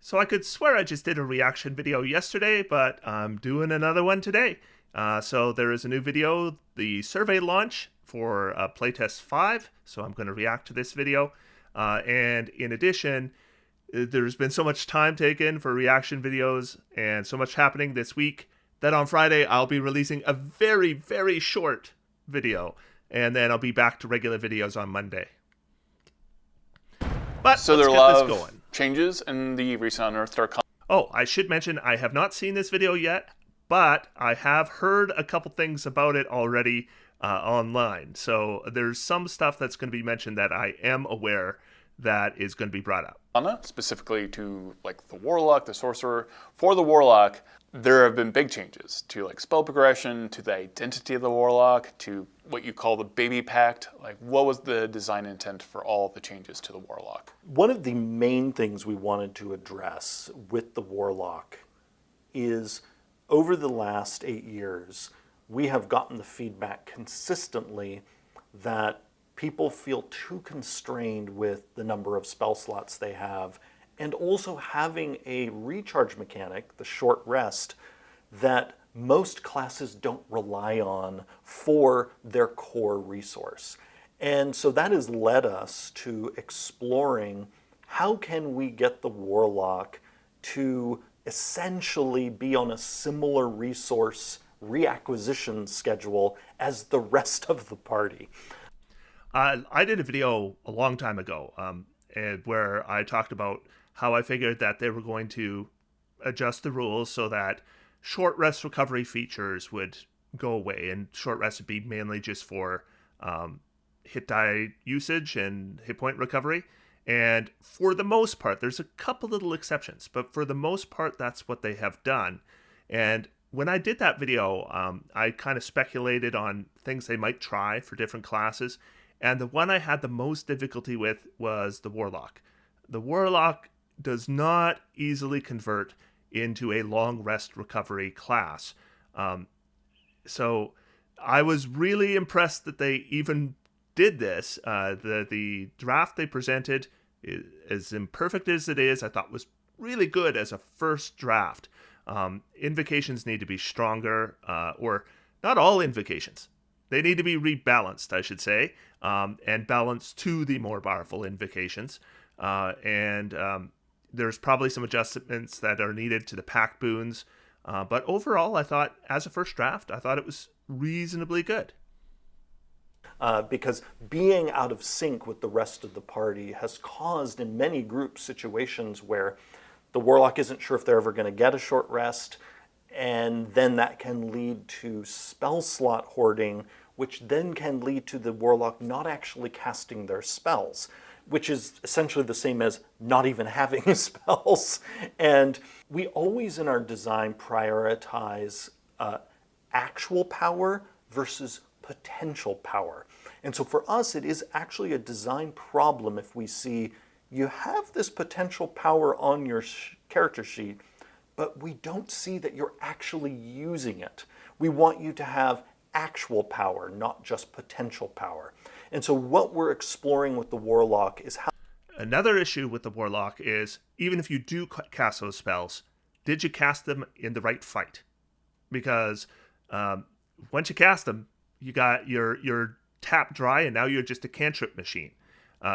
So I could swear I just did a reaction video yesterday, but I'm doing another one today. So there is a new video, the survey launch for Playtest 5. So I'm going to react to this video. And in addition, there's been so much time taken for reaction videos and so much happening this week that on Friday I'll be releasing a very, very short video. And then I'll be back to regular videos on Monday. But So let's there are a get lot this of going. changes in the recent Unearthed Arcana. Oh, I should mention I have not seen this video yet, but I have heard a couple things about it already online. So there's some stuff that's going to be mentioned that I am aware that is going to be brought up. Specifically to like the Warlock, the Sorcerer. For the Warlock, there have been big changes to like spell progression, to the identity of the Warlock, to what you call the baby pact. Like, what was the design intent for all the changes to the Warlock? One of the main things we wanted to address with the Warlock is over the last 8 years, we have gotten the feedback consistently that people feel too constrained with the number of spell slots they have, and also having a recharge mechanic, the short rest, that most classes don't rely on for their core resource. And so that has led us to exploring how can we get the Warlock to essentially be on a similar resource reacquisition schedule as the rest of the party. I did a video a long time ago where I talked about how I figured that they were going to adjust the rules so that short rest recovery features would go away, and short rest would be mainly just for hit die usage and hit point recovery. And for the most part, there's a couple little exceptions, but for the most part, that's what they have done. And when I did that video, I kind of speculated on things they might try for different classes. And the one I had the most difficulty with was the Warlock. The Warlock does not easily convert into a long rest recovery class. So I was really impressed that they even did this. The draft they presented, as imperfect as it is, I thought was really good as a first draft. Invocations need to be stronger, or not all invocations. They need to be rebalanced, I should say, and balanced to the more powerful invocations. There's probably some adjustments that are needed to the pack boons. But overall, I thought, as a first draft, I thought it was reasonably good. Because being out of sync with the rest of the party has caused in many groups situations where the Warlock isn't sure if they're ever going to get a short rest, and then that can lead to spell slot hoarding, which then can lead to the Warlock not actually casting their spells, which is essentially the same as not even having spells. And we always in our design prioritize actual power versus potential power. And so for us, it is actually a design problem if we see you have this potential power on your character sheet, but we don't see that you're actually using it. We want you to have actual power, not just potential power. And so what we're exploring with the Warlock is how... Another issue with the Warlock is, even if you do cast those spells, did you cast them in the right fight? Because once you cast them, you got your tap dry, and now you're just a cantrip machine.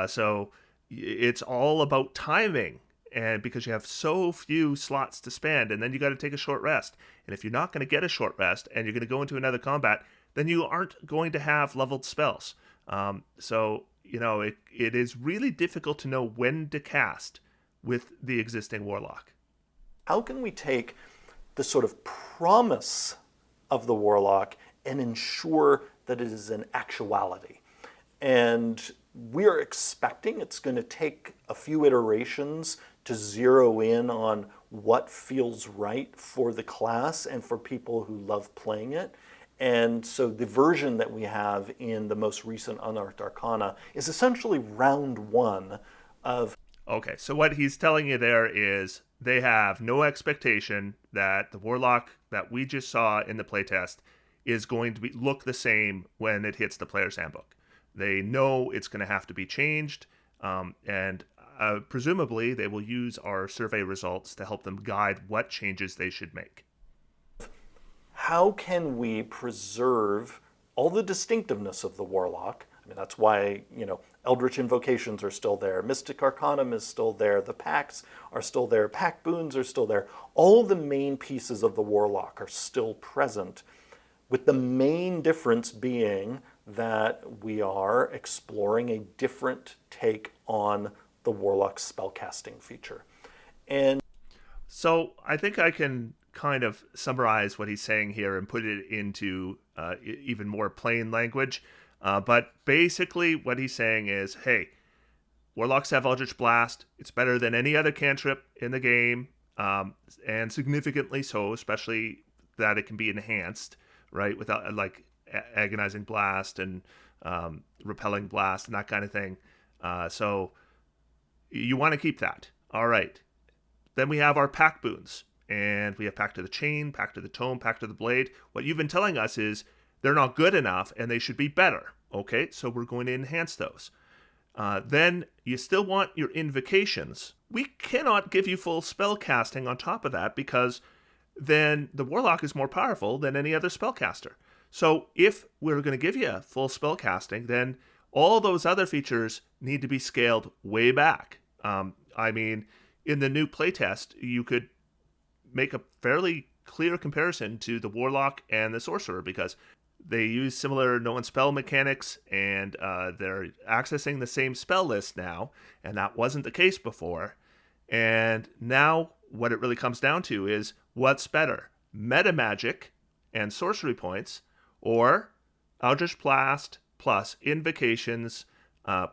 So it's all about timing, and because you have so few slots to spend, and then you got to take a short rest. And if you're not going to get a short rest, and you're going to go into another combat, then you aren't going to have leveled spells. So, you know, it is really difficult to know when to cast with the existing Warlock. How can we take the sort of promise of the Warlock and ensure that it is an actuality? And we are expecting it's going to take a few iterations to zero in on what feels right for the class and for people who love playing it. And so the version that we have in the most recent Unearthed Arcana is essentially round one of... Okay, so what he's telling you there is they have no expectation that the Warlock that we just saw in the playtest is going to look the same when it hits the player's handbook. They know it's going to have to be changed, and presumably they will use our survey results to help them guide what changes they should make. How can we preserve all the distinctiveness of the Warlock? I mean, that's why, Eldritch Invocations are still there, Mystic Arcanum is still there, the pacts are still there, pack boons are still there. All the main pieces of the Warlock are still present, with the main difference being that we are exploring a different take on the Warlock's spellcasting feature. And so I think I can kind of summarize what he's saying here and put it into even more plain language. But basically what he's saying is, hey, Warlocks have Eldritch Blast. It's better than any other cantrip in the game, and significantly so, especially that it can be enhanced, right, without like Agonizing Blast and Repelling Blast and that kind of thing. So you want to keep that. All right. Then we have our pack boons. And we have Pact of the Chain, Pact of the Tome, Pact of the Blade. What you've been telling us is they're not good enough and they should be better. Okay, so we're going to enhance those. Then you still want your invocations. We cannot give you full spell casting on top of that because then the Warlock is more powerful than any other spellcaster. So if we're going to give you full spell casting, then all those other features need to be scaled way back. I mean, in the new playtest, you could make a fairly clear comparison to the Warlock and the Sorcerer because they use similar known spell mechanics and they're accessing the same spell list now, and that wasn't the case before. And now what it really comes down to is what's better, metamagic and sorcery points, or Eldritch Blast plus invocations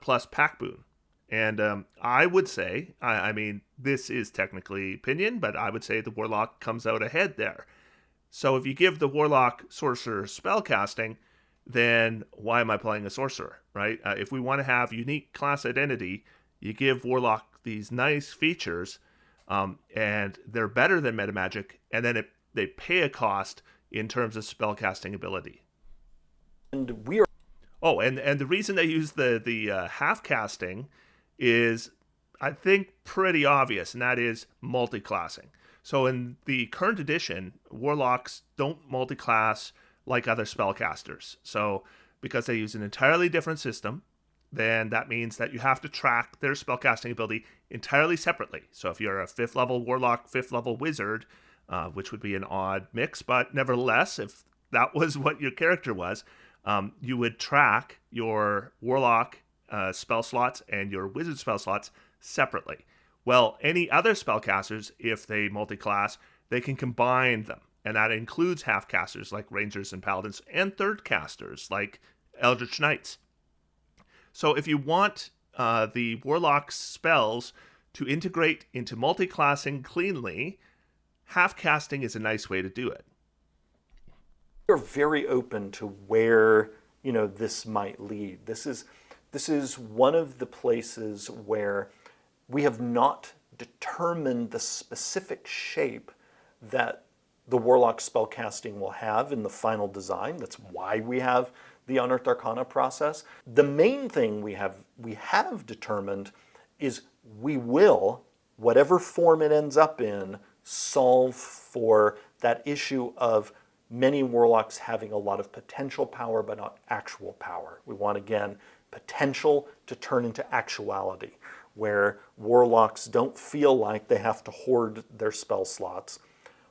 plus pack boon. And I would say, I mean, this is technically opinion, but I would say the Warlock comes out ahead there. So if you give the Warlock Sorcerer spellcasting, then why am I playing a Sorcerer, right? If we want to have unique class identity, you give Warlock these nice features, and they're better than metamagic, and then they pay a cost in terms of spellcasting ability. And we are... Oh, and the reason they use the half casting is, I think, pretty obvious, and that is multi-classing. So in the current edition, Warlocks don't multi-class like other spellcasters. So because they use an entirely different system, then that means that you have to track their spellcasting ability entirely separately. So if you're a 5th level Warlock, 5th level Wizard, which would be an odd mix, but nevertheless, if that was what your character was, you would track your Warlock spell slots and your Wizard spell slots separately. Well, any other spellcasters, if they multi-class, they can combine them. And that includes half-casters like Rangers and Paladins, and third-casters like Eldritch Knights. So if you want the Warlock's spells to integrate into multi-classing cleanly, half-casting is a nice way to do it. We're very open to where, this might lead. This is one of the places where we have not determined the specific shape that the Warlock spellcasting will have in the final design. That's why we have the Unearthed Arcana process. The main thing we have determined is we will, whatever form it ends up in, solve for that issue of many Warlocks having a lot of potential power but not actual power. We want, again, potential to turn into actuality, where Warlocks don't feel like they have to hoard their spell slots.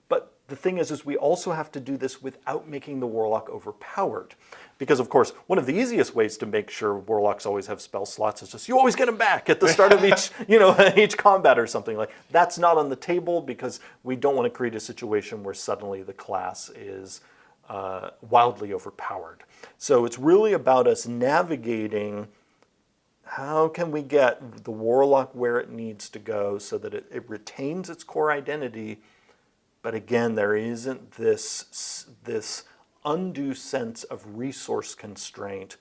But the thing is we also have to do this without making the Warlock overpowered. Because, of course, one of the easiest ways to make sure Warlocks always have spell slots is just, you always get them back at the start of each, each combat or something. Like, that's not on the table because we don't want to create a situation where suddenly the class is wildly overpowered. So it's really about us navigating how can we get the Warlock where it needs to go so that it retains its core identity, but again, there isn't this undue sense of resource constraint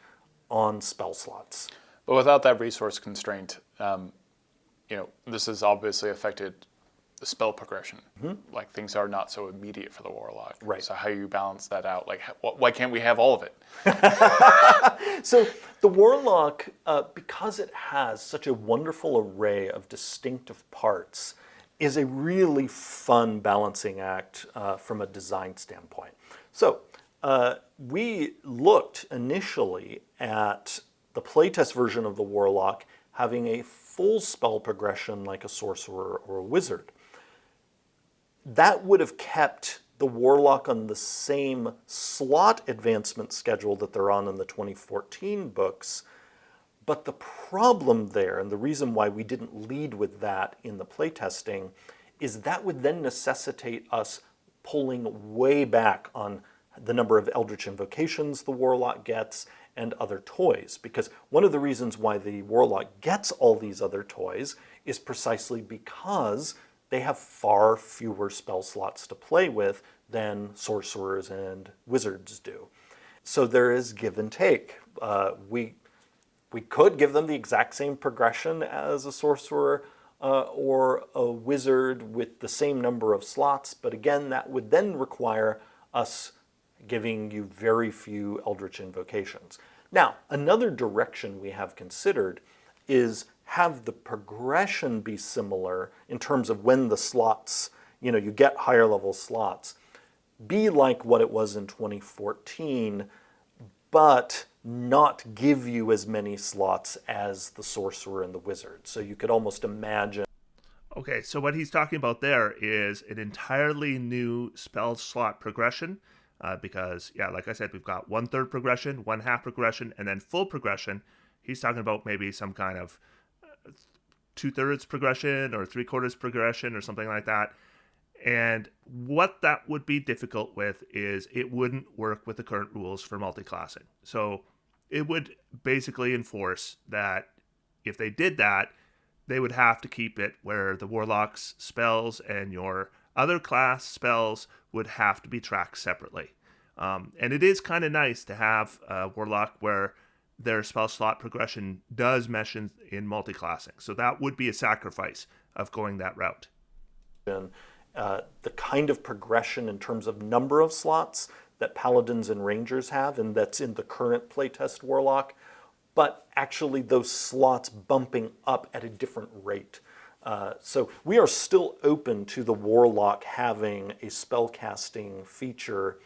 on spell slots. But without that resource constraint, this has obviously affected the spell progression. Like things are not so immediate for the Warlock. Right. So how you balance that out? Like why can't we have all of it? So the Warlock, because it has such a wonderful array of distinctive parts, is a really fun balancing act from a design standpoint. So we looked initially at the playtest version of the Warlock having a full spell progression like a Sorcerer or a Wizard. That would have kept the Warlock on the same slot advancement schedule that they're on in the 2014 books. But the problem there, and the reason why we didn't lead with that in the playtesting, is that would then necessitate us pulling way back on the number of Eldritch Invocations the Warlock gets and other toys. Because one of the reasons why the Warlock gets all these other toys is precisely because they have far fewer spell slots to play with than sorcerers and wizards do. So there is give and take. We could give them the exact same progression as a sorcerer or a wizard with the same number of slots, but again, that would then require us giving you very few Eldritch Invocations. Now, another direction we have considered is have the progression be similar in terms of when the slots, you get higher level slots, be like what it was in 2014, but not give you as many slots as the Sorcerer and the Wizard. So you could almost imagine. Okay, so what he's talking about there is an entirely new spell slot progression. Because, yeah, like I said, we've got 1/3 progression, 1/2 progression, and then full progression. He's talking about maybe some kind of 2/3 progression or 3/4 progression or something like that. And what that would be difficult with is it wouldn't work with the current rules for multiclassing. So it would basically enforce that if they did that, they would have to keep it where the Warlock's spells and your other class spells would have to be tracked separately. And it is kind of nice to have a Warlock where their spell slot progression does mesh in multiclassing. So that would be a sacrifice of going that route. The kind of progression in terms of number of slots that Paladins and Rangers have, and that's in the current playtest Warlock, but actually those slots bumping up at a different rate. So we are still open to the Warlock having a spellcasting feature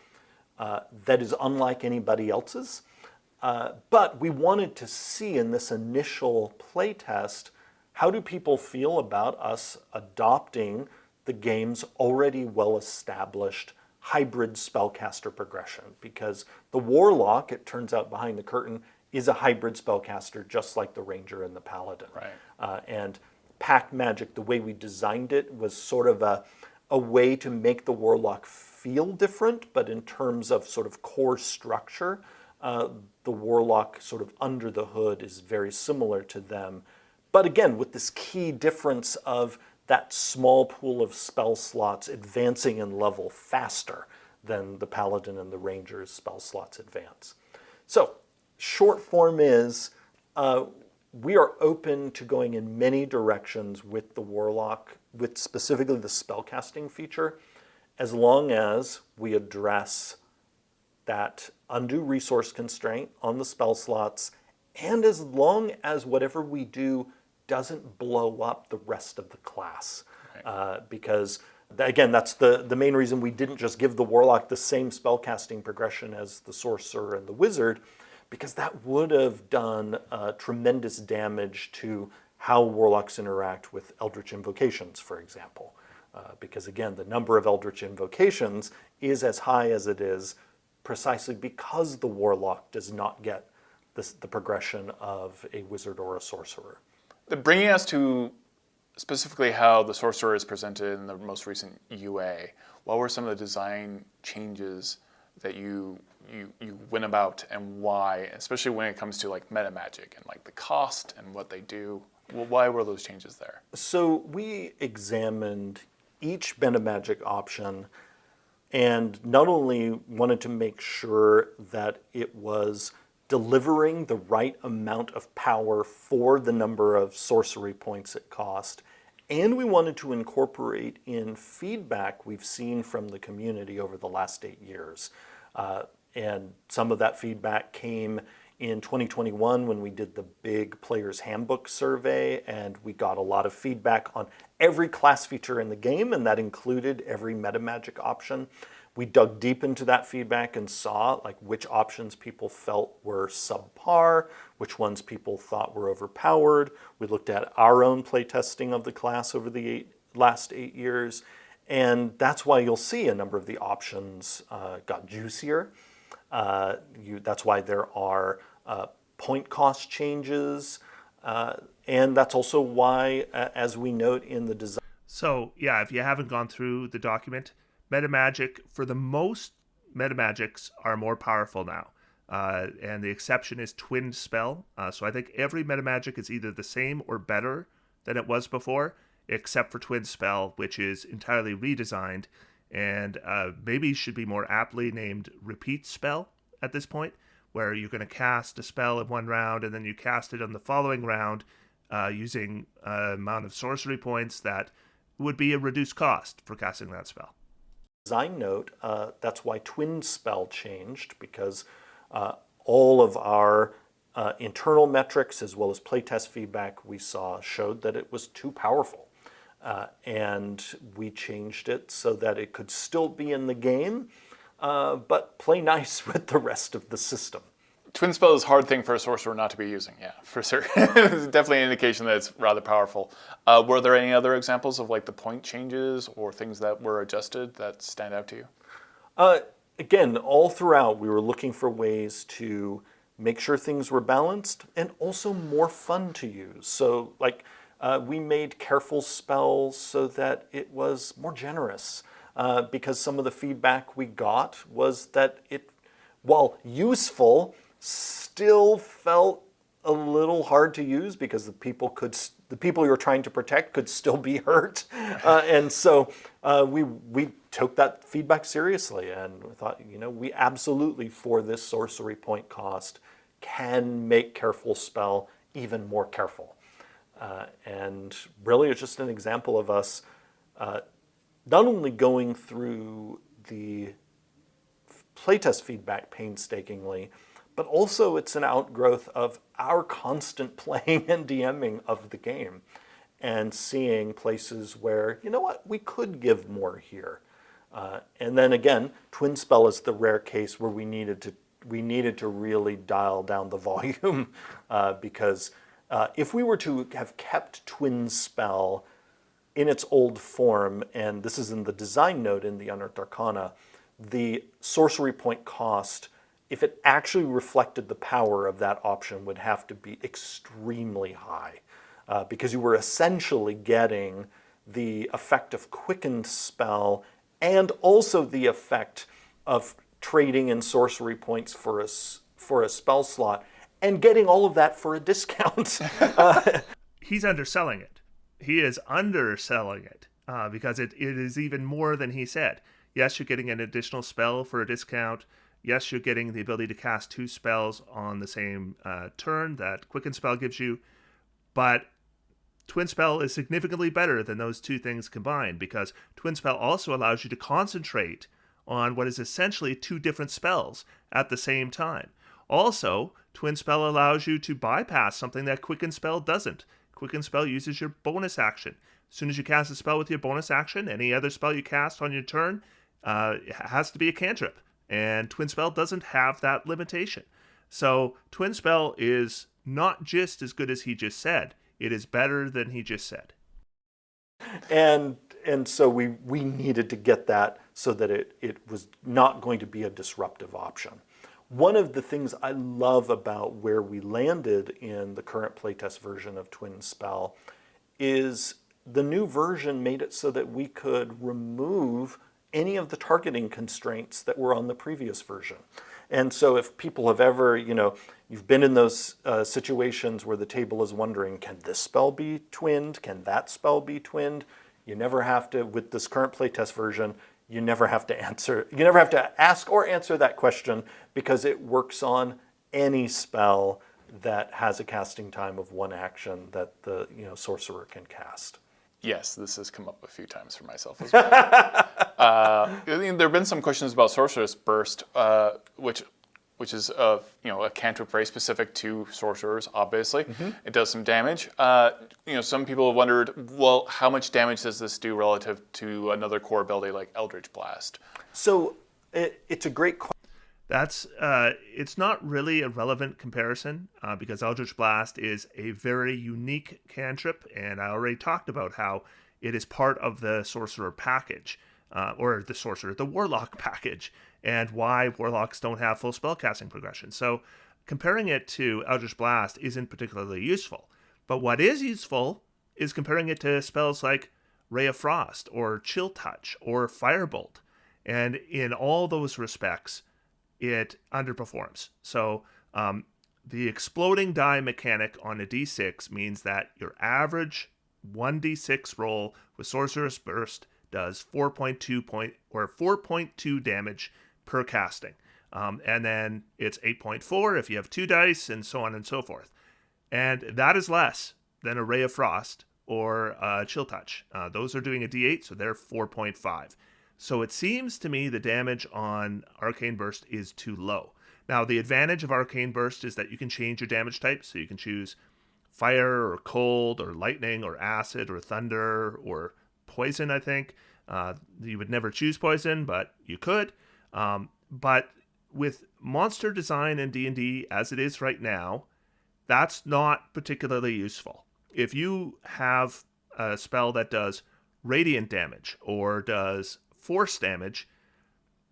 that is unlike anybody else's. But we wanted to see in this initial playtest, how do people feel about us adopting the game's already well-established hybrid spellcaster progression? Because the Warlock, it turns out behind the curtain, is a hybrid spellcaster just like the Ranger and the Paladin. Right. And Pact Magic, the way we designed it, was sort of a way to make the Warlock feel different, but in terms of sort of core structure, the Warlock sort of under the hood is very similar to them. But again, with this key difference of that small pool of spell slots advancing in level faster than the Paladin and the Ranger's spell slots advance. So, short form is, we are open to going in many directions with the Warlock, with specifically the spellcasting feature, as long as we address that undue resource constraint on the spell slots, and as long as whatever we do doesn't blow up the rest of the class. Right. Because, again, that's the main reason we didn't just give the Warlock the same spellcasting progression as the Sorcerer and the Wizard, because that would have done tremendous damage to how Warlocks interact with Eldritch Invocations, for example. Because again, the number of Eldritch Invocations is as high as it is precisely because the Warlock does not get the progression of a Wizard or a Sorcerer. Bringing us to specifically how the Sorcerer is presented in the most recent UA, what were some of the design changes that you went about and why, especially when it comes to like metamagic and like the cost and what they do? Well, why were those changes there? So we examined each metamagic option and not only wanted to make sure that it was delivering the right amount of power for the number of sorcery points it cost, And we wanted to incorporate in feedback we've seen from the community over the last 8 years. And some of that feedback came in 2021 when we did the big Player's Handbook survey, and we got a lot of feedback on every class feature in the game, and that included every metamagic option. We dug deep into that feedback and saw like which options people felt were subpar, which ones people thought were overpowered. We looked at our own playtesting of the class over the last 8 years, and that's why you'll see a number of the options got juicier. That's why there are point cost changes, and that's also why, as we note in the design. So yeah, if you haven't gone through the document, metamagic, for the most metamagics, are more powerful now. And the exception is twin spell. So I think every metamagic is either the same or better than it was before, except for twin spell, which is entirely redesigned and maybe should be more aptly named repeat spell at this point, where you're going to cast a spell in one round and then you cast it on the following round using an amount of sorcery points that would be a reduced cost for casting that spell. Design note, that's why twin spell changed, because all of our internal metrics as well as playtest feedback we saw showed that it was too powerful. And we changed it so that it could still be in the game, but play nice with the rest of the system. Twin spell is a hard thing for a sorcerer not to be using, yeah, for sure. It's definitely an indication that it's rather powerful. Were there any other examples of like the point changes or things that were adjusted that stand out to you? Again, all throughout we were looking for ways to make sure things were balanced and also more fun to use. So like we made careful spells so that it was more generous, because some of the feedback we got was that it, while useful, still felt a little hard to use because the people you're trying to protect could still be hurt, and so we took that feedback seriously and we thought, we absolutely for this sorcery point cost can make careful spell even more careful, and really it's just an example of us not only going through the playtest feedback painstakingly, but also it's an outgrowth of our constant playing and DMing of the game and seeing places where, we could give more here. And then again, twin spell is the rare case where we needed to really dial down the volume, because if we were to have kept twin spell in its old form, and this is in the design note in the Unearthed Arcana, the sorcery point cost, if it actually reflected the power of that option, would have to be extremely high, because you were essentially getting the effect of quickened spell and also the effect of trading in sorcery points for a spell slot and getting all of that for a discount. He's underselling it. He is underselling it because it is even more than he said. Yes, you're getting an additional spell for a discount. Yes, you're getting the ability to cast 2 spells on the same turn that Quicken Spell gives you, but Twin Spell is significantly better than those 2 things combined, because Twin Spell also allows you to concentrate on what is essentially 2 different spells at the same time. Also, Twin Spell allows you to bypass something that Quicken Spell doesn't. Quicken Spell uses your bonus action. As soon as you cast a spell with your bonus action, any other spell you cast on your turn has to be a cantrip. And Twin Spell doesn't have that limitation. So Twin Spell is not just as good as he just said. It is better than he just said. And so we needed to get that so that it was not going to be a disruptive option. One of the things I love about where we landed in the current playtest version of Twin Spell is the new version made it so that we could remove any of the targeting constraints that were on the previous version. And so if people have ever, you've been in those situations where the table is wondering, can this spell be twinned? Can that spell be twinned? You never have to, with this current playtest version, you never have to ask or answer that question, because it works on any spell that has a casting time of 1 action that the sorcerer can cast. Yes, this has come up a few times for myself as well. There have been some questions about Sorcerous Burst, which is a cantrip very specific to sorcerers. Obviously, it does some damage. Some people have wondered, well, how much damage does this do relative to another core ability like Eldritch Blast? So it's a great question. It's not really a relevant comparison because Eldritch Blast is a very unique cantrip, and I already talked about how it is part of the Sorcerer package, the Warlock package, and why Warlocks don't have full spellcasting progression. So comparing it to Eldritch Blast isn't particularly useful. But what is useful is comparing it to spells like Ray of Frost or Chill Touch or Firebolt. And in all those respects, it underperforms. So the exploding die mechanic on a d6 means that your average 1d6 roll with Sorcerous Burst does 4.2 damage per casting. And then it's 8.4 if you have 2 dice, and so on and so forth. And that is less than a Ray of Frost or Chill Touch. Those are doing a d8, so they're 4.5. So it seems to me the damage on Arcane Burst is too low. Now, the advantage of Arcane Burst is that you can change your damage type, so you can choose fire or cold or lightning or acid or thunder or poison, I think. You would never choose poison, but you could. But with monster design in D&D as it is right now, that's not particularly useful. If you have a spell that does radiant damage or does force damage,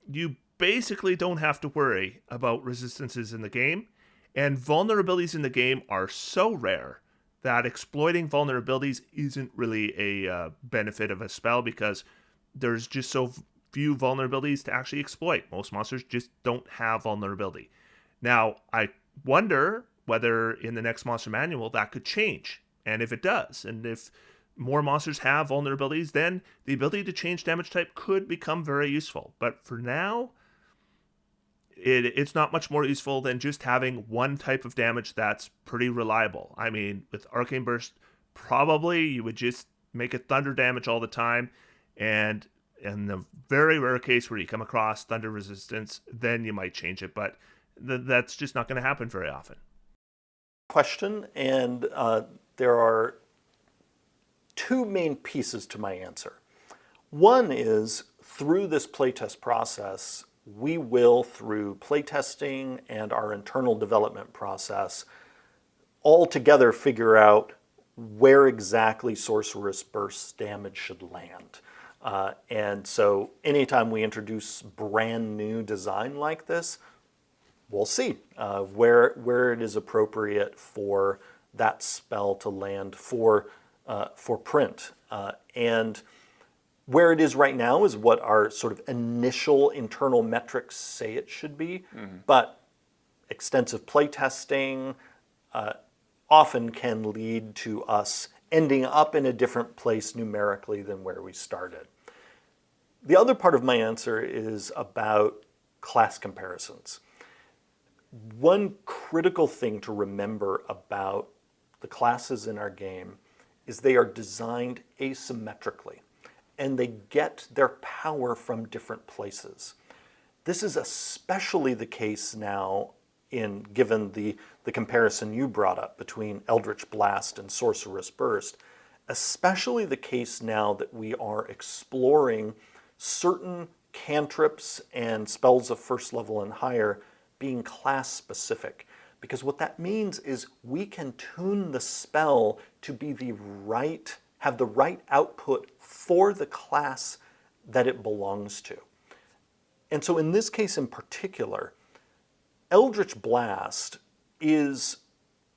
you basically don't have to worry about resistances in the game, and vulnerabilities in the game are so rare that exploiting vulnerabilities isn't really a benefit of a spell because there's just so few vulnerabilities to actually exploit. Most monsters just don't have vulnerability. Now, I wonder whether in the next monster manual that could change, and if it does, and if more monsters have vulnerabilities, then the ability to change damage type could become very useful. But for now, it's not much more useful than just having one type of damage that's pretty reliable. I mean, with Arcane Burst, probably you would just make it thunder damage all the time, and in the very rare case where you come across thunder resistance, then you might change it, but that's just not going to happen very often. Question, and there are two main pieces to my answer. One is, through this playtest process, we will, through playtesting and our internal development process, all together figure out where exactly Sorcerous Burst damage should land. And so anytime we introduce brand new design like this, we'll see where it is appropriate for that spell to land for print. And where it is right now is what our sort of initial internal metrics say it should be, but extensive playtesting often can lead to us ending up in a different place numerically than where we started. The other part of my answer is about class comparisons. One critical thing to remember about the classes in our game is they are designed asymmetrically, and they get their power from different places. This is especially the case now given the comparison you brought up between Eldritch Blast and Sorcerous Burst, especially the case now that we are exploring certain cantrips and spells of first level and higher being class specific. Because what that means is we can tune the spell to be have the right output for the class that it belongs to. And so in this case in particular, Eldritch Blast is,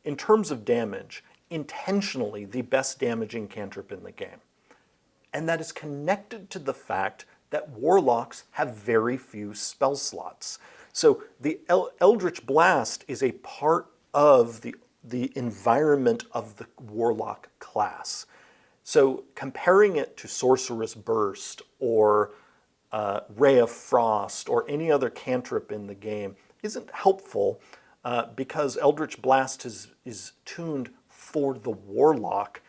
in terms of damage, intentionally the best damaging cantrip in the game. And that is connected to the fact that Warlocks have very few spell slots. So the Eldritch Blast is a part of the environment of the Warlock class. So comparing it to Sorcerous Burst or Ray of Frost or any other cantrip in the game isn't helpful because Eldritch Blast is tuned for the Warlock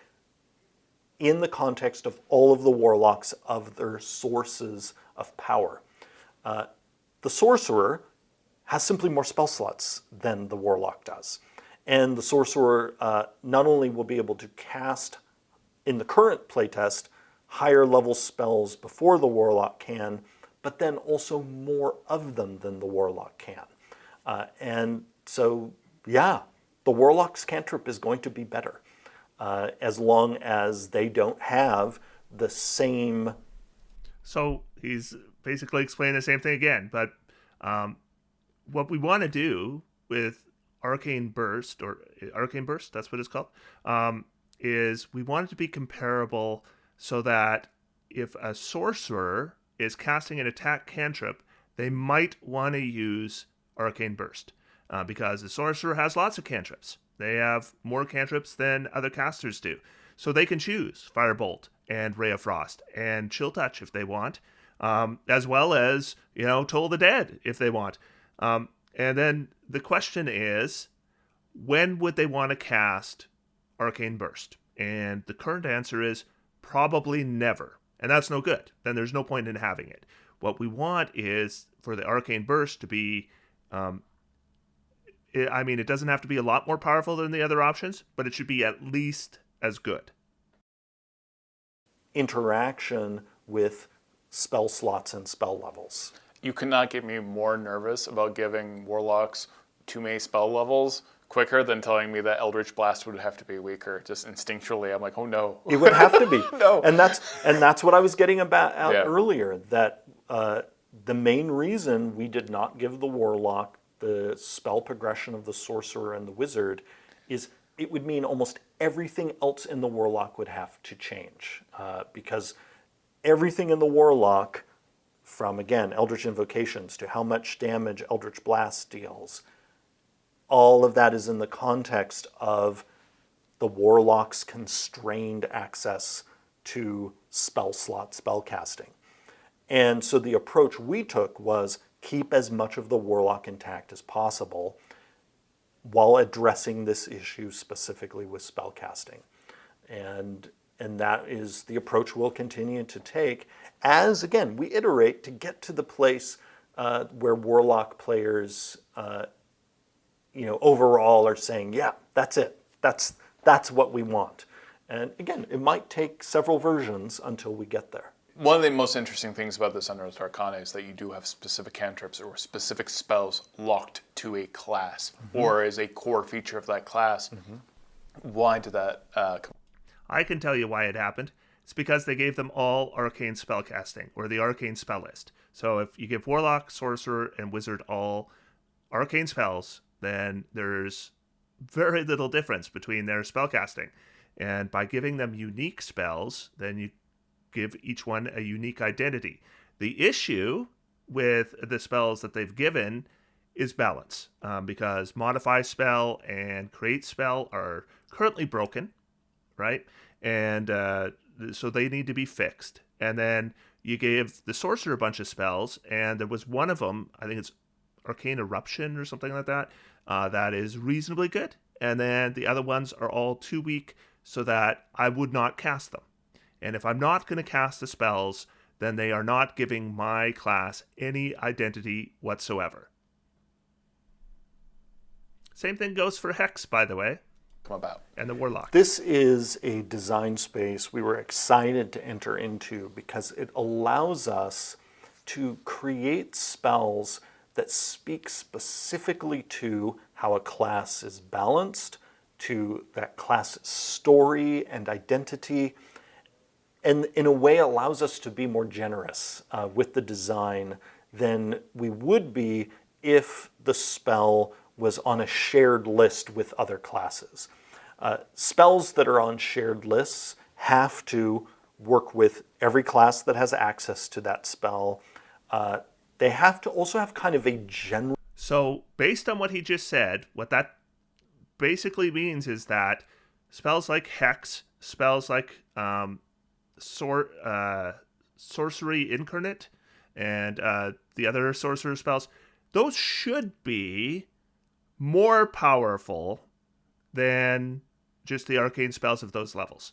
in the context of all of the warlocks of their sources of power. The sorcerer has simply more spell slots than the warlock does. And the sorcerer not only will be able to cast, in the current playtest, higher level spells before the warlock can, but then also more of them than the warlock can. And so, yeah, the warlock's cantrip is going to be better as long as they don't have the same. So he's basically explaining the same thing again, but what we want to do with Arcane Burst, that's what it's called, is we want it to be comparable so that if a sorcerer is casting an attack cantrip, they might want to use Arcane Burst because the sorcerer has lots of cantrips. They have more cantrips than other casters do. So they can choose Firebolt and Ray of Frost and Chill Touch if they want, as well as, Toll the Dead if they want. And then the question is, when would they want to cast Arcane Burst? And the current answer is probably never. And that's no good. Then there's no point in having it. What we want is for the Arcane Burst to be, it doesn't have to be a lot more powerful than the other options, but it should be at least as good. Interaction with spell slots and spell levels. You cannot get me more nervous about giving warlocks too many spell levels quicker than telling me that Eldritch Blast would have to be weaker. Just instinctually, I'm like, oh no. It would have to be. No. And that's what I was getting about earlier, that the main reason we did not give the warlock the spell progression of the sorcerer and the wizard is it would mean almost everything else in the warlock would have to change. Because everything in the warlock, from, again, Eldritch Invocations to how much damage Eldritch Blast deals, all of that is in the context of the warlock's constrained access to spell slot spellcasting. And so the approach we took was keep as much of the warlock intact as possible while addressing this issue specifically with spellcasting. And that is the approach we'll continue to take as, again, we iterate to get to the place where warlock players overall are saying, yeah, that's it. That's what we want. And again, it might take several versions until we get there. One of the most interesting things about this Unearthed Arcana is that you do have specific cantrips or specific spells locked to a class or as a core feature of that class. Why did that come? I can tell you why it happened. It's because they gave them all arcane spellcasting, or the arcane spell list. So if you give Warlock, Sorcerer, and Wizard all arcane spells, then there's very little difference between their spellcasting. And by giving them unique spells, then you give each one a unique identity. The issue with the spells that they've given is balance, because Modify Spell and Create Spell are currently broken, right? And so they need to be fixed. And then you gave the Sorcerer a bunch of spells, and there was one of them, I think it's Arcane Eruption or something like that, that is reasonably good. And then the other ones are all too weak so that I would not cast them. And if I'm not going to cast the spells, then they are not giving my class any identity whatsoever. Same thing goes for Hex, by the way. Come about. And the Warlock. This is a design space we were excited to enter into because it allows us to create spells that speak specifically to how a class is balanced, to that class's story and identity, and in a way allows us to be more generous with the design than we would be if the spell was on a shared list with other classes. Spells that are on shared lists have to work with every class that has access to that spell. They have to also have kind of a general... So, based on what he just said, what that basically means is that spells like Hex, spells like Sorcery Incarnate, and the other Sorcerer spells, those should be more powerful than just the arcane spells of those levels.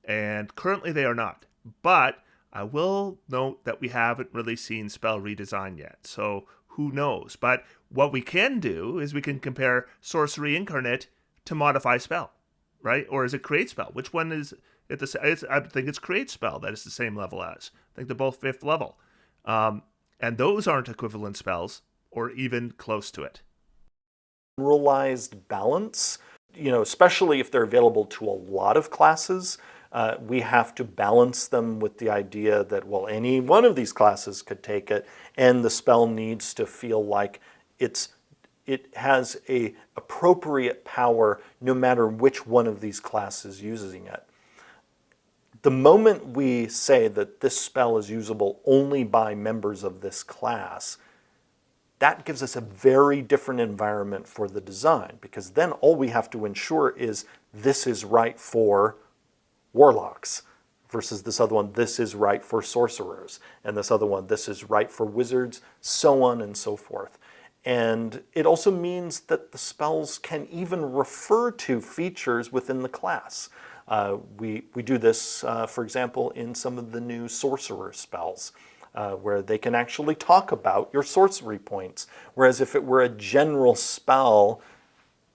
And currently they are not. But I will note that we haven't really seen spell redesign yet. So who knows? But what we can do is we can compare Sorcery Incarnate to Modify Spell, right? Or is it Create Spell? Which one is it? I think it's Create Spell that is the same level as. I think they're both 5th level. And those aren't equivalent spells or even close to it. Generalized balance, especially if they're available to a lot of classes, we have to balance them with the idea that, well, any one of these classes could take it, and the spell needs to feel like it has a appropriate power no matter which one of these classes using it. The moment we say that this spell is usable only by members of this class, that gives us a very different environment for the design, because then all we have to ensure is this is right for Warlocks, versus this other one, this is right for Sorcerers, and this other one, this is right for Wizards, so on and so forth. And it also means that the spells can even refer to features within the class. We do this, for example, in some of the new Sorcerer spells, where they can actually talk about your sorcery points. Whereas if it were a general spell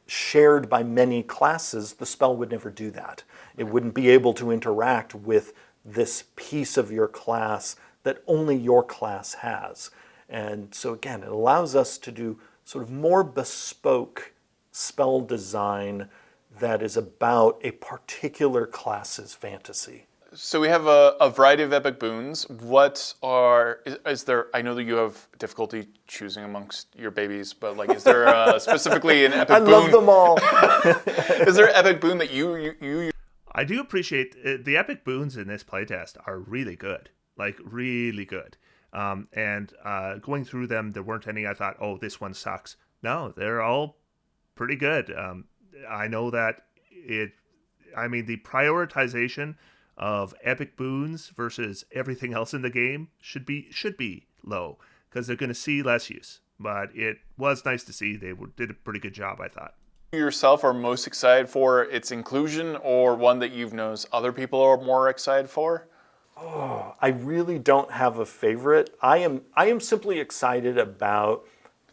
shared by many classes, the spell would never do that. It wouldn't be able to interact with this piece of your class that only your class has. And so again, it allows us to do sort of more bespoke spell design that is about a particular class's fantasy. So we have a variety of epic boons. Is there, I know that you have difficulty choosing amongst your babies, but like, is there specifically an epic boon? I love them all. Is there an epic boon that you I do appreciate the epic boons in this playtest are really good, like really good. And going through them, there weren't any I thought, oh, this one sucks. No, they're all pretty good. I know that the prioritization of epic boons versus everything else in the game should be low, because they're going to see less use. But it was nice to see they did a pretty good job, I thought. yourself are most excited for its inclusion, or one that you've noticed other people are more excited for? Oh, I really don't have a favorite. I am simply excited about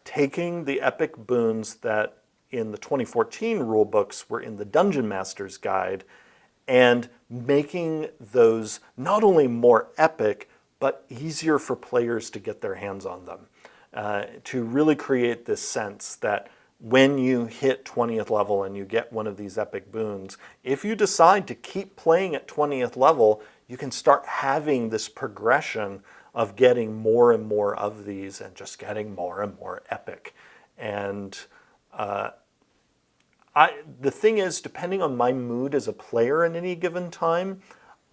taking the epic boons that in the 2014 rulebooks were in the Dungeon Master's Guide and making those not only more epic, but easier for players to get their hands on them. To really create this sense that when you hit 20th level and you get one of these epic boons, if you decide to keep playing at 20th level, you can start having this progression of getting more and more of these and just getting more and more epic. And the thing is, depending on my mood as a player at any given time,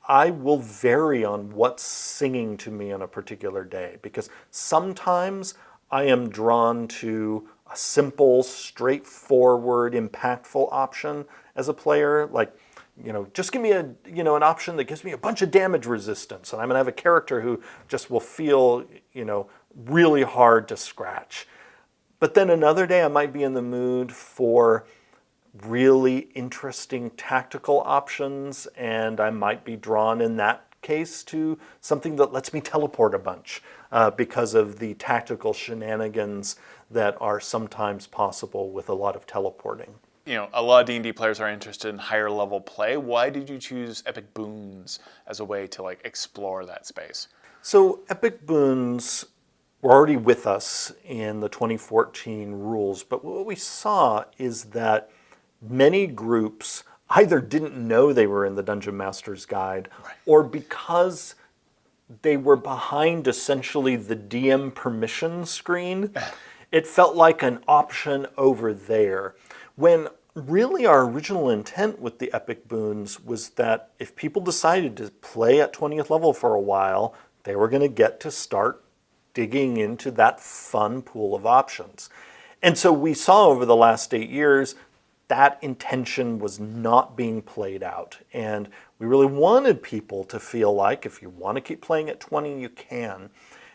I will vary on what's singing to me on a particular day, because sometimes I am drawn to a simple, straightforward, impactful option as a player. Like, just give me an option that gives me a bunch of damage resistance, and I'm gonna have a character who just will feel, really hard to scratch. But then another day I might be in the mood for really interesting tactical options, and I might be drawn in that case to something that lets me teleport a bunch because of the tactical shenanigans that are sometimes possible with a lot of teleporting. A lot of D&D players are interested in higher level play. Why did you choose epic boons as a way to explore that space? So epic boons were already with us in the 2014 rules, but what we saw is that many groups either didn't know they were in the Dungeon Master's Guide, right, or because they were behind essentially the DM permission screen, it felt like an option over there. When really our original intent with the epic boons was that if people decided to play at 20th level for a while, they were going to get to start digging into that fun pool of options. And so we saw over the last 8 years that intention was not being played out. And we really wanted people to feel like if you want to keep playing at 20, you can.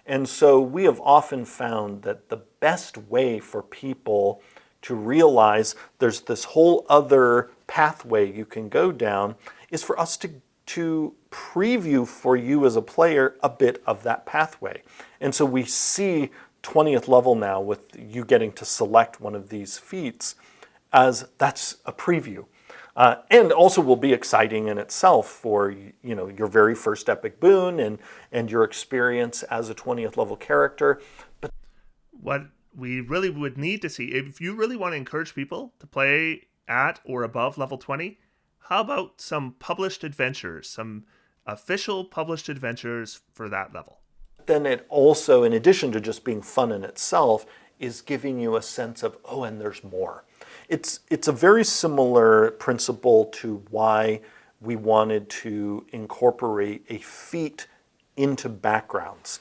And so we have often found that the best way for people to realize there's this whole other pathway you can go down is for us to to preview for you as a player a bit of that pathway. And so we see 20th level now with you getting to select one of these feats as that's a preview. And also will be exciting in itself for your very first epic boon and your experience as a 20th level character. But what we really would need to see, if you really want to encourage people to play at or above level 20, how about some published adventures, some official published adventures for that level? Then it also, in addition to just being fun in itself, is giving you a sense of, oh, and there's more. It's a very similar principle to why we wanted to incorporate a feat into backgrounds.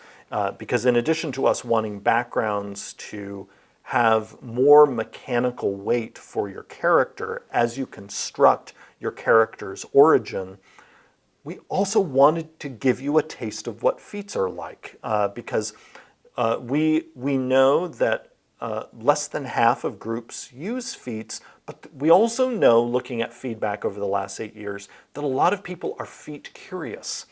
Because in addition to us wanting backgrounds to have more mechanical weight for your character as you construct your character's origin, we also wanted to give you a taste of what feats are like, because we know that less than half of groups use feats, but we also know, looking at feedback over the last 8 years, that a lot of people are feat curious.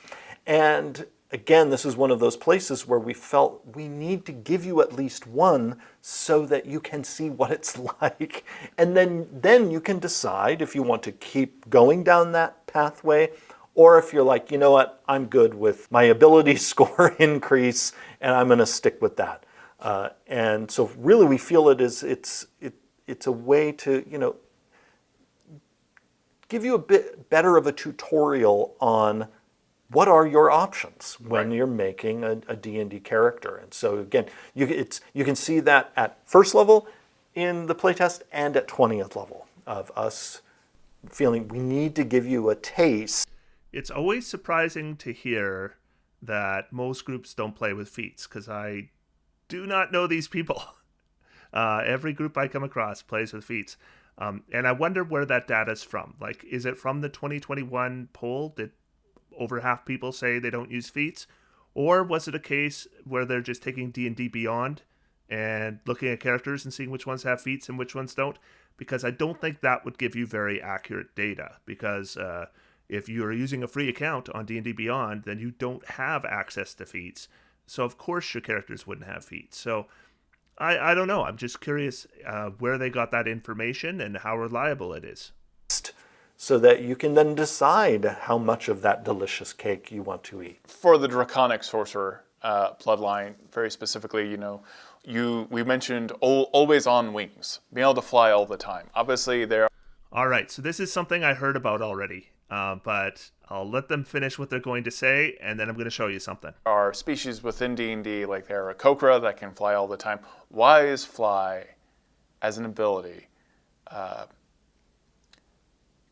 And again, this is one of those places where we felt we need to give you at least one so that you can see what it's like. And then you can decide if you want to keep going down that pathway, or if you're like, you know what, I'm good with my ability score increase and I'm going to stick with that. And so really we feel it's a way to, give you a bit better of a tutorial on what are your options when you're making a D&D character. And so again, you can see that at first level in the playtest and at 20th level of us feeling we need to give you a taste. It's always surprising to hear that most groups don't play with feats, because I do not know these people. Every group I come across plays with feats. And I wonder where that data's from. Like, is it from the 2021 poll? Did over half people say they don't use feats? Or was it a case where they're just taking D&D Beyond and looking at characters and seeing which ones have feats and which ones don't? Because I don't think that would give you very accurate data. Because if you're using a free account on D&D Beyond, then you don't have access to feats. So of course your characters wouldn't have feats. So I don't know. I'm just curious where they got that information and how reliable it is. So that you can then decide how much of that delicious cake you want to eat. For the Draconic Sorcerer bloodline, very specifically, we mentioned always on wings, being able to fly all the time. Obviously, there. All right, so this is something I heard about already, but I'll let them finish what they're going to say, and then I'm going to show you something. Are species within D&D, like there are Kokra that can fly all the time. Why is fly, as an ability,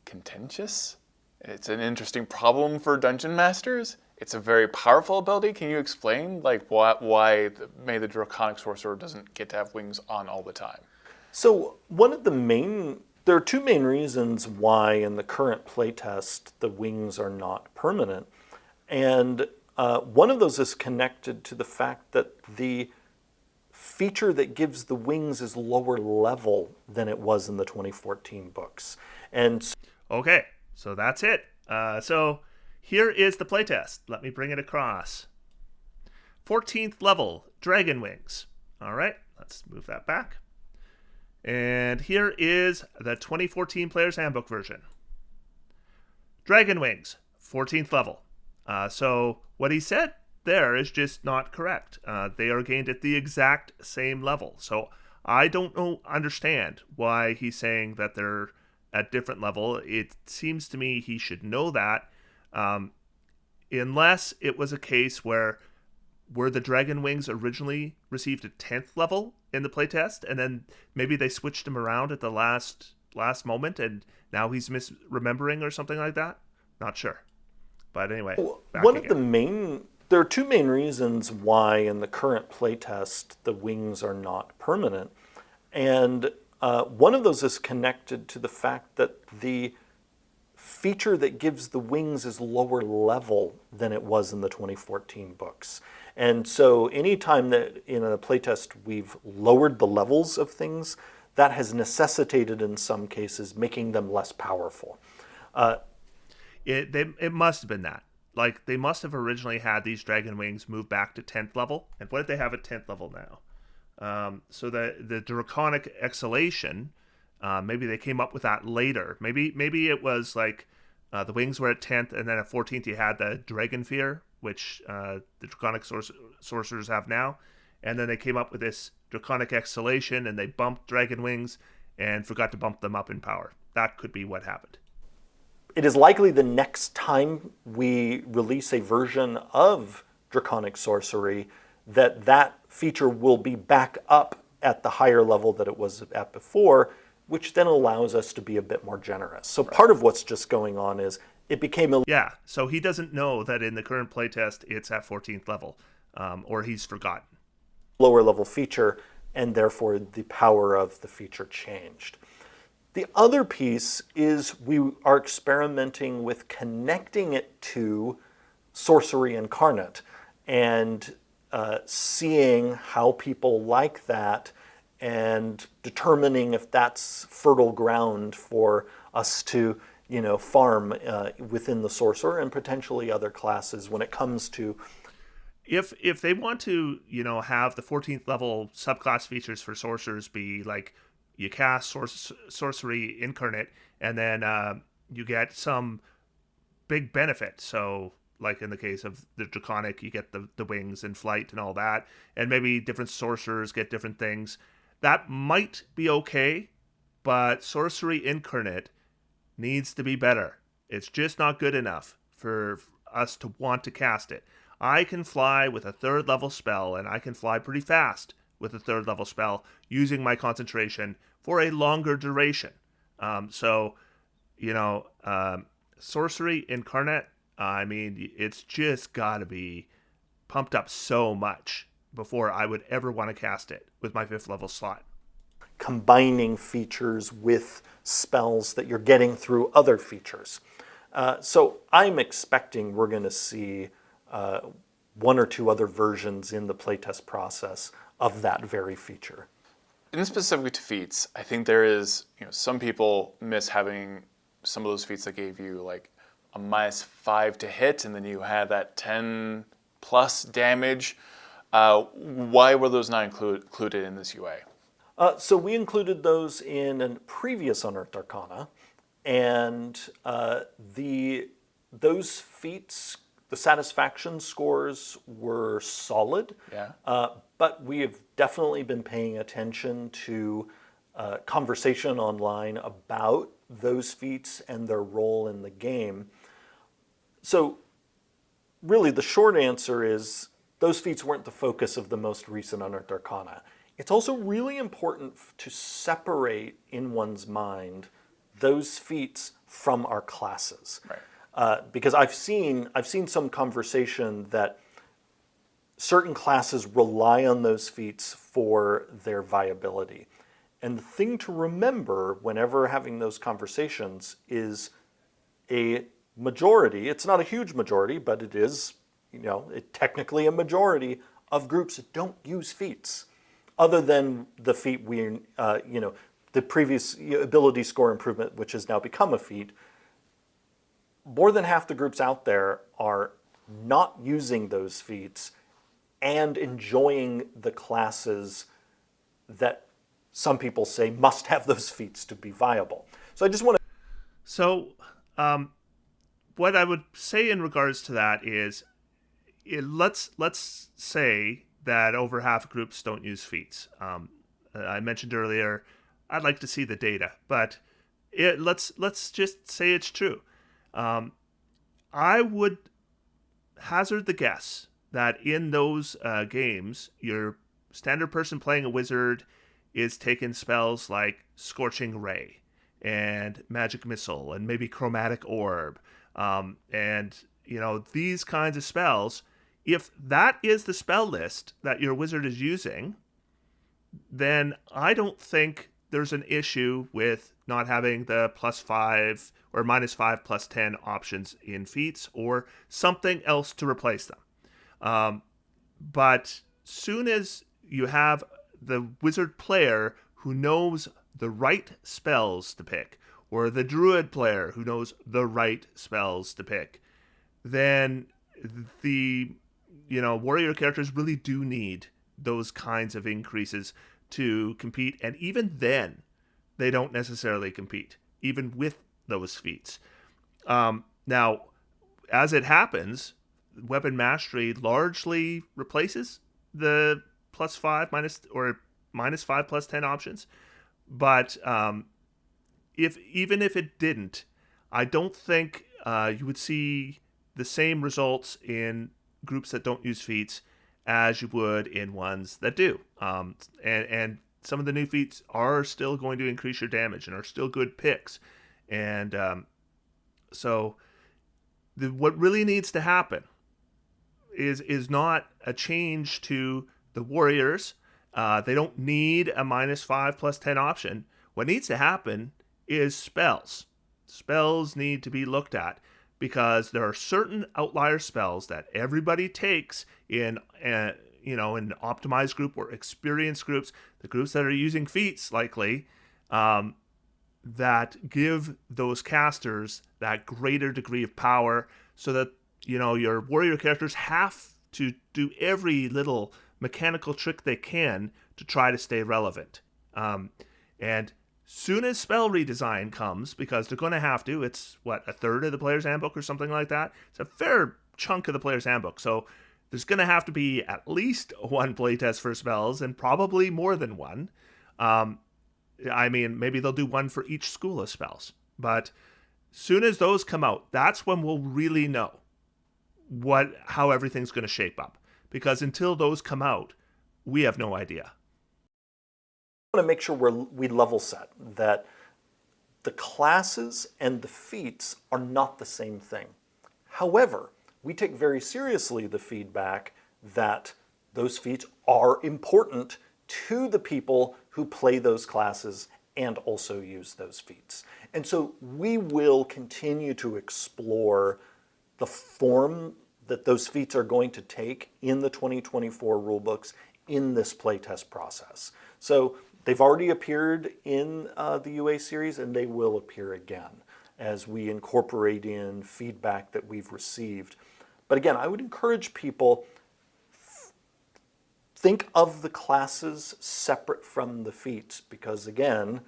contentious? It's an interesting problem for dungeon masters. It's a very powerful ability. Can you explain why the Draconic Sorcerer doesn't get to have wings on all the time? So there are two main reasons why in the current playtest the wings are not permanent. And one of those is connected to the fact that the feature that gives the wings is lower level than it was in the 2014 books. And okay, so that's it. So here is the playtest. Let me bring it across. 14th level, Dragon Wings. All right, let's move that back. And here is the 2014 Player's Handbook version. Dragon Wings, 14th level. So what he said there is just not correct. They are gained at the exact same level. So I don't understand why he's saying that they're at different level. It seems to me he should know that, unless it was a case where the Dragon Wings originally received a 10th level in the playtest, and then maybe they switched him around at the last moment, and now he's misremembering or something like that. Not sure. But anyway, there are two main reasons why in the current playtest the wings are not permanent. And one of those is connected to the fact that the feature that gives the wings is lower level than it was in the 2014 books. And so anytime that in a playtest we've lowered the levels of things, that has necessitated in some cases making them less powerful. It must have been that. Like, they must have originally had these dragon wings move back to 10th level. And what did they have at 10th level now? So the Draconic exhalation, maybe they came up with that later. Maybe it was like the wings were at 10th, and then at 14th you had the Dragon Fear, which the Draconic sorcerers have now. And then they came up with this Draconic exhalation, and they bumped Dragon Wings and forgot to bump them up in power. That could be what happened. It is likely the next time we release a version of Draconic Sorcery that feature will be back up at the higher level that it was at before, which then allows us to be a bit more generous. So part of what's just going on is it became a... Yeah, so he doesn't know that in the current playtest it's at 14th level, or he's forgotten. Lower level feature, and therefore the power of the feature changed. The other piece is we are experimenting with connecting it to Sorcery Incarnate and seeing how people like that and determining if that's fertile ground for us to, farm within the Sorcerer and potentially other classes when it comes to... If they want to, have the 14th level subclass features for sorcerers be like you cast Sorcery Incarnate and then you get some big benefit. So like in the case of the Draconic, you get the wings and flight and all that, and maybe different sorcerers get different things. That might be okay, but Sorcery Incarnate needs to be better. It's just not good enough for us to want to cast it. I can fly with a 3rd level spell, and I can fly pretty fast with a 3rd level spell using my concentration for a longer duration. Sorcery Incarnate, it's just got to be pumped up so much before I would ever want to cast it with my 5th level slot. Combining features with spells that you're getting through other features. So I'm expecting we're going to see one or two other versions in the playtest process of that very feature. And specifically to feats, I think there is, some people miss having some of those feats that gave you like a -5 to hit, and then you had that 10 plus damage. Why were those not included in this UA? So we included those in a previous Unearthed Arcana, and those feats, the satisfaction scores were solid. Yeah. But we have definitely been paying attention to conversation online about those feats and their role in the game. So really the short answer is those feats weren't the focus of the most recent Unearthed Arcana. It's also really important to separate in one's mind those feats from our classes. Right. Because I've seen some conversation that certain classes rely on those feats for their viability. And the thing to remember whenever having those conversations is a majority, it's not a huge majority, but it is, technically a majority of groups that don't use feats. Other than the feat the previous ability score improvement, which has now become a feat, more than half the groups out there are not using those feats and enjoying the classes that some people say must have those feats to be viable. So I just want to... So what I would say in regards to that is, let's say that over half groups don't use feats. I mentioned earlier, I'd like to see the data, but let's just say it's true. I would hazard the guess that in those games, your standard person playing a wizard is taking spells like Scorching Ray and Magic Missile and maybe Chromatic Orb. These kinds of spells, if that is the spell list that your wizard is using, then I don't think there's an issue with not having the +5 or -5 +10 options in feats or something else to replace them. But soon as you have the wizard player who knows the right spells to pick, or the druid player who knows the right spells to pick, then the warrior characters really do need those kinds of increases to compete, and even then they don't necessarily compete even with those feats. Now, as it happens, weapon mastery largely replaces the +5 minus or -5 +10 options, but even if it didn't, I don't think you would see the same results in groups that don't use feats as you would in ones that do. And some of the new feats are still going to increase your damage and are still good picks. And what really needs to happen is not a change to the warriors. They don't need a -5 +10 option. What needs to happen is spells. Spells need to be looked at, because there are certain outlier spells that everybody takes in an optimized group or experienced groups, the groups that are using feats likely, that give those casters that greater degree of power, so that your warrior characters have to do every little mechanical trick they can to try to stay relevant. And soon as spell redesign comes, because they're going to have to, it's a third of the player's handbook or something like that. It's a fair chunk of the player's handbook. So there's going to have to be at least one playtest for spells, and probably more than one. Maybe they'll do one for each school of spells. But soon as those come out, that's when we'll really know how everything's going to shape up. Because until those come out, we have no idea. I want to make sure we level set that the classes and the feats are not the same thing. However, we take very seriously the feedback that those feats are important to the people who play those classes and also use those feats. And so we will continue to explore the form that those feats are going to take in the 2024 rulebooks in this playtest process. So they've already appeared in the UA series, and they will appear again as we incorporate in feedback that we've received. But again, I would encourage people, think of the classes separate from the feats, because again,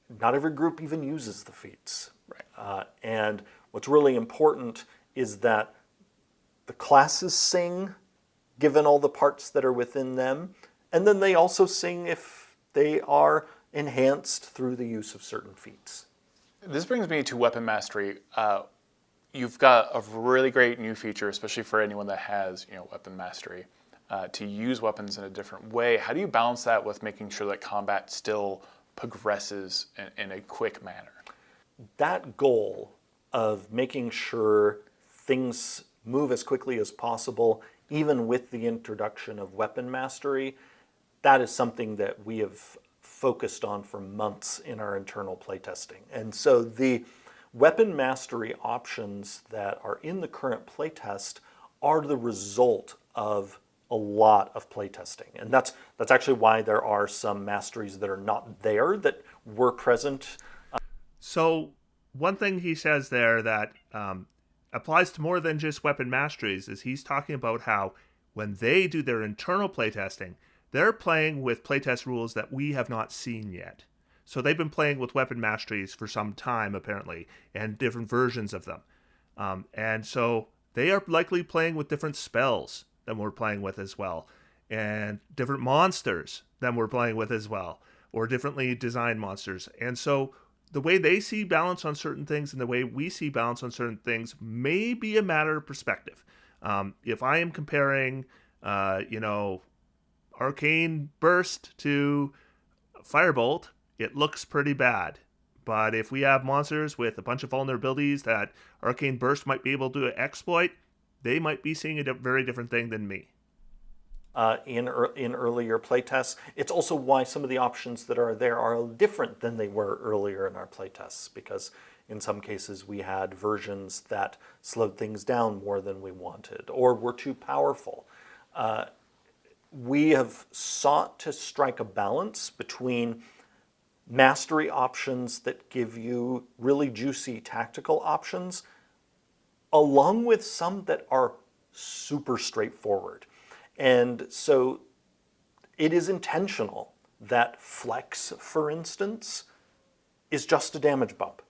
not every group even uses the feats. Right. And what's really important is that the classes sing, given all the parts that are within them, and then they also sing if they are enhanced through the use of certain feats. This brings me to weapon mastery. You've got a really great new feature, especially for anyone that has weapon mastery, to use weapons in a different way. How do you balance that with making sure that combat still progresses in a quick manner? That goal of making sure things move as quickly as possible, even with the introduction of weapon mastery, that is something that we have focused on for months in our internal playtesting. And so the weapon mastery options that are in the current playtest are the result of a lot of playtesting. And that's actually why there are some masteries that are not there that were present. So one thing he says there that applies to more than just weapon masteries is he's talking about how when they do their internal playtesting, they're playing with playtest rules that we have not seen yet. So they've been playing with weapon masteries for some time, apparently, and different versions of them. And so they are likely playing with different spells than we're playing with as well, and different monsters than we're playing with as well, or differently designed monsters. And so the way they see balance on certain things and the way we see balance on certain things may be a matter of perspective. If I am comparing, Arcane Burst to Firebolt, it looks pretty bad. But if we have monsters with a bunch of vulnerabilities that Arcane Burst might be able to exploit, they might be seeing a very different thing than me. In earlier playtests. It's also why some of the options that are there are different than they were earlier in our playtests, because in some cases we had versions that slowed things down more than we wanted or were too powerful. We have sought to strike a balance between mastery options that give you really juicy tactical options, along with some that are super straightforward. And so it is intentional that flex, for instance, is just a damage bump.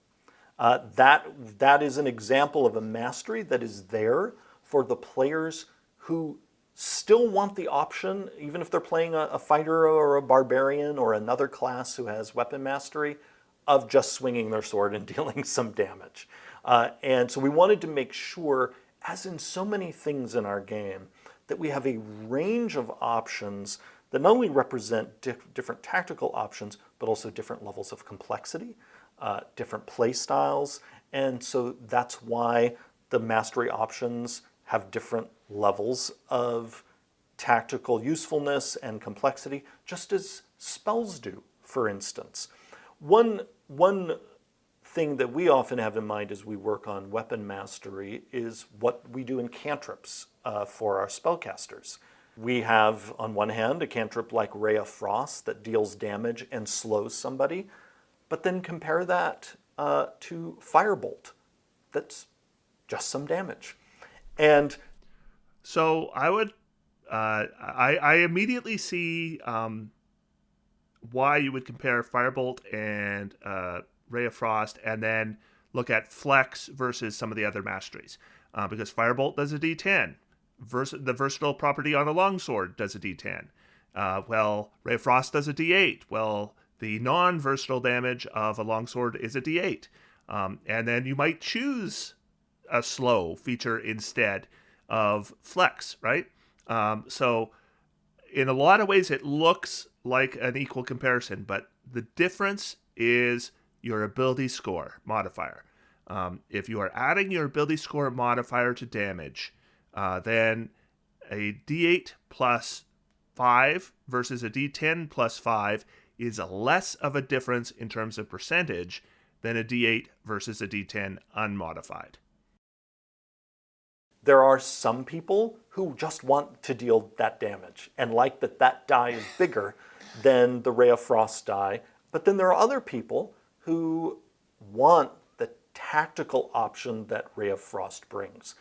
That is an example of a mastery that is there for the players who still want the option, even if they're playing a fighter or a barbarian or another class who has weapon mastery, of just swinging their sword and dealing some damage. And so we wanted to make sure, as in so many things in our game, that we have a range of options that not only represent different tactical options, but also different levels of complexity, different play styles. And so that's why the mastery options have different levels of tactical usefulness and complexity, just as spells do, for instance. One thing that we often have in mind as we work on weapon mastery is what we do in cantrips for our spellcasters. We have, on one hand, a cantrip like Ray of Frost that deals damage and slows somebody, but then compare that to Firebolt, that's just some damage. And so I would, I immediately see why you would compare Firebolt and Ray of Frost, and then look at Flex versus some of the other masteries, because Firebolt does a D10. The versatile property on a longsword does a D10. Well, Ray of Frost does a D8. Well, the non-versatile damage of a longsword is a D8. And then you might choose a slow feature instead of Flex, right? So in a lot of ways, it looks like an equal comparison, but the difference is your ability score modifier. If you are adding your ability score modifier to damage, then a D8 plus 5 versus a D10 plus 5 is less of a difference in terms of percentage than a D8 versus a D10 unmodified. There are some people who just want to deal that damage and like that die is bigger than the Ray of Frost die. But then there are other people who want the tactical option that Ray of Frost brings.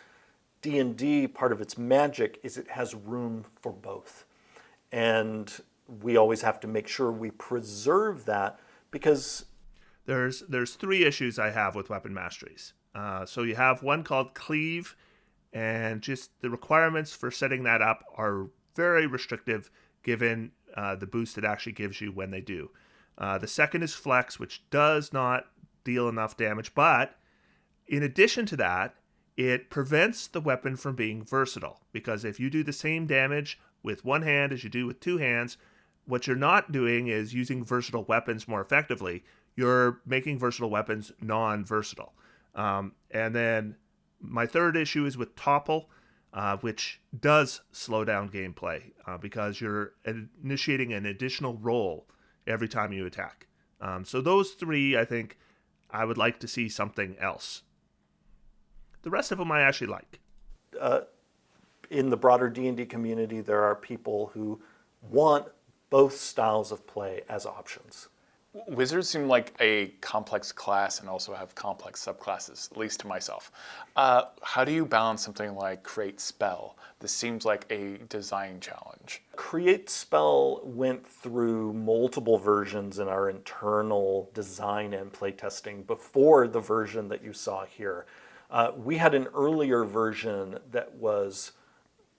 D&D, part of its magic is it has room for both. And we always have to make sure we preserve that, because there's 3 issues I have with weapon masteries. So you have one called Cleave, and just the requirements for setting that up are very restrictive given the boost it actually gives you when they do. The second is Flex, which does not deal enough damage, but in addition to that, it prevents the weapon from being versatile, because if you do the same damage with one hand as you do with 2 hands, what you're not doing is using versatile weapons more effectively. You're making versatile weapons non-versatile. And then my third issue is with Topple, which does slow down gameplay because you're initiating an additional roll every time you attack. So those 3, I think, I would like to see something else. The rest of them I actually like. In the broader D&D community, there are people who want both styles of play as options. Wizards seem like a complex class and also have complex subclasses, at least to myself. How do you balance something like Create Spell? This seems like a design challenge. Create Spell went through multiple versions in our internal design and playtesting before the version that you saw here. We had an earlier version that was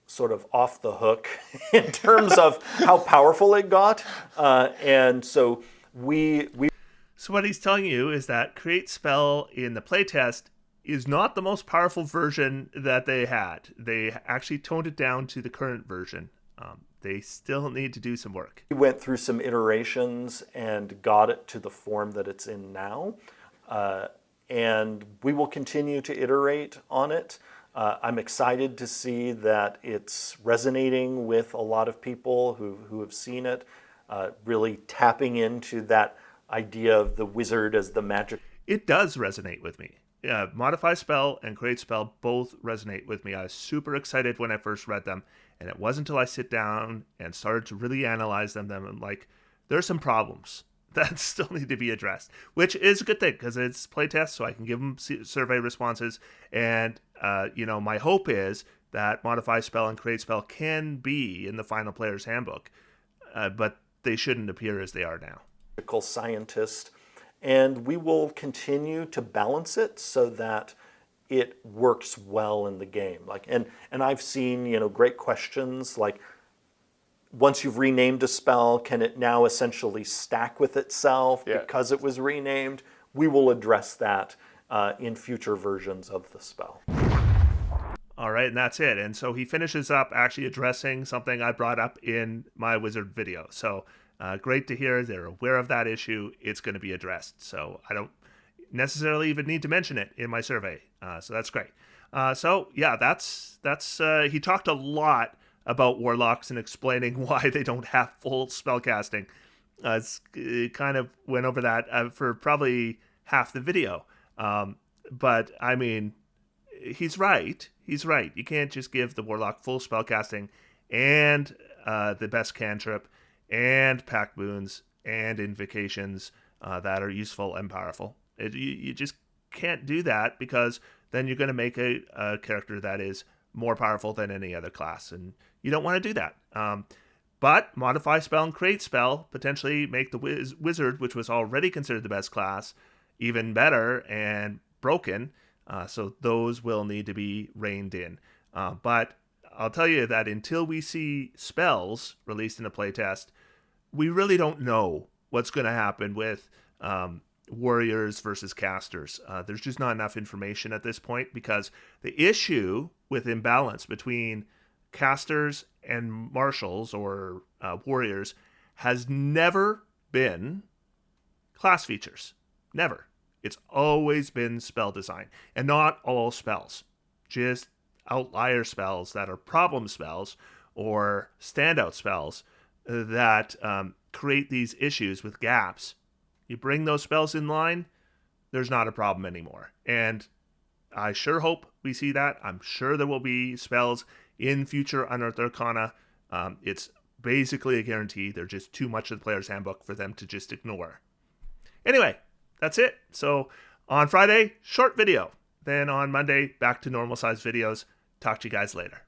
sort of off the hook in terms of how powerful it got. And so So what he's telling you is that Create Spell in the playtest is not the most powerful version that they had. They actually toned it down to the current version. They still need to do some work. We went through some iterations and got it to the form that it's in now. And we will continue to iterate on it. I'm excited to see that it's resonating with a lot of people who have seen it, really tapping into that idea of the wizard as the magic. It does resonate with me. Modify Spell and Create Spell both resonate with me. I was super excited when I first read them, and it wasn't until I sit down and started to really analyze them, I'm like, there's some problems. that still need to be addressed, which is a good thing because it's playtest, so I can give them survey responses. And, my hope is that modify spell and create spell can be in the final player's handbook, but they shouldn't appear as they are now. Scientist, and we will continue to balance it so that it works well in the game. And I've seen great questions like, once you've renamed a spell, can it now essentially stack with itself because it was renamed? We will address that in future versions of the spell. All right, and that's it. And so he finishes up actually addressing something I brought up in my wizard video. So great to hear they're aware of that issue. It's going to be addressed. So I don't necessarily even need to mention it in my survey. So that's great. He talked a lot about warlocks and explaining why they don't have full spellcasting. It kind of went over that for probably half the video. But I mean, he's right. He's right. You can't just give the warlock full spellcasting and the best cantrip and pack boons and invocations that are useful and powerful. You just can't do that, because then you're going to make a character that is more powerful than any other class, and you don't want to do that. But modify spell and create spell potentially make the wizard, which was already considered the best class, even better and broken. So those will need to be reined in. But I'll tell you that until we see spells released in a playtest, we really don't know what's going to happen with warriors versus casters. There's just not enough information at this point, because the issue with imbalance between casters and marshals or warriors has never been class features. Never. It's always been spell design, and not all spells, just outlier spells that are problem spells or standout spells that create these issues with gaps. You bring those spells in line, there's not a problem anymore. And I sure hope we see that. I'm sure there will be spells in future Unearthed Arcana. It's basically a guarantee. They're just too much of the player's handbook for them to just ignore. Anyway, that's it. So on Friday, short video. Then on Monday, back to normal size videos. Talk to you guys later.